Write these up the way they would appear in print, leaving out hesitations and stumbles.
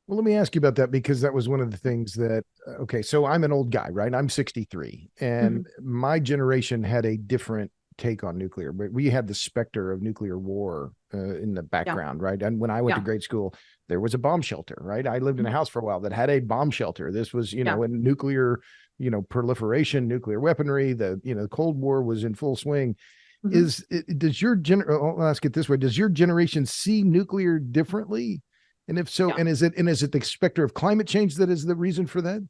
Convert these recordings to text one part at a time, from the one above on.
Well, let me ask you about that because that was one of the things that, okay, so I'm an old guy, right? I'm 63, Mhm. and my generation had a different take on nuclear, but we had the specter of nuclear war in the Yeah. background, right? And when I went to Yeah. grade school, there was a bomb shelter, right? I lived in a Mhm. house for a while that had a bomb shelter. This was, Yeah. in nuclear, proliferation, nuclear weaponry, the Cold War was in full swing. Mhm. Does your I'll ask it this way, does your generation see nuclear differently, and if so, Yeah. and is it the specter of climate change that is the reason for that?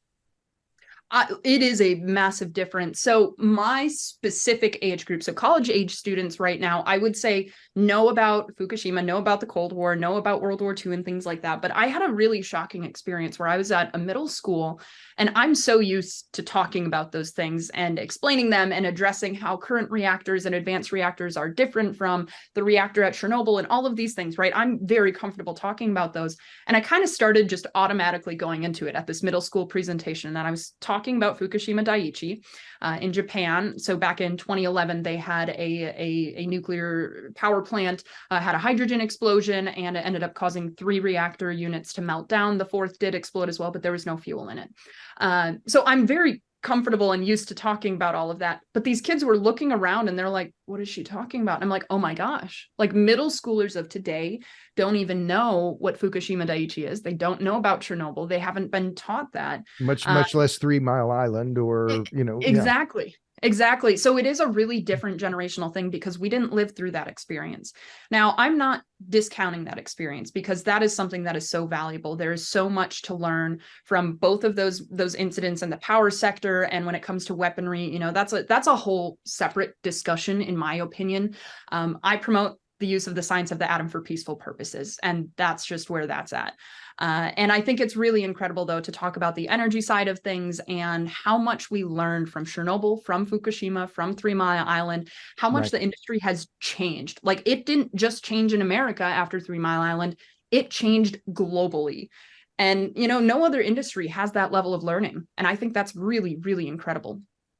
It is a massive difference. So my specific age group, so college age students right now, I would say know about Fukushima, know about the Cold War, know about World War II and things like that. But I had a really shocking experience where I was at a middle school, and I'm so used to talking about those things and explaining them and addressing how current reactors and advanced reactors are different from the reactor at Chernobyl and all of these things, right? I'm very comfortable talking about those. And I kind of started just automatically going into it at this middle school presentation. And I was talking about Fukushima Daiichi in Japan. So back in 2011, they had a nuclear power plant, had a hydrogen explosion, and it ended up causing 3 reactor units to melt down. The fourth did explode as well, but there was no fuel in it. So I'm very comfortable and used to talking about all of that. But these kids were looking around and they're like, what is she talking about? And I'm like, oh my gosh, like middle schoolers of today don't even know what Fukushima Daiichi is. They don't know about Chernobyl. They haven't been taught that. Much Uh, much less 3 Mile Island, or yeah. Exactly. Exactly. So it is a really different generational thing because we didn't live through that experience. Now, I'm not discounting that experience because that is something that is so valuable. There is so much to learn from both of those incidents in the power sector, and when it comes to weaponry, that's a whole separate discussion in my opinion. I promote the use of the science of the atom for peaceful purposes, and that's just where that's at. And I think it's really incredible, though, to talk about the energy side of things and how much we learned from Chernobyl, from Fukushima, from 3 Mile Island, how much Right. the industry has changed. Like, it didn't just change in America after 3 Mile Island, it changed globally. And, no other industry has that level of learning. And I think that's really, really incredible.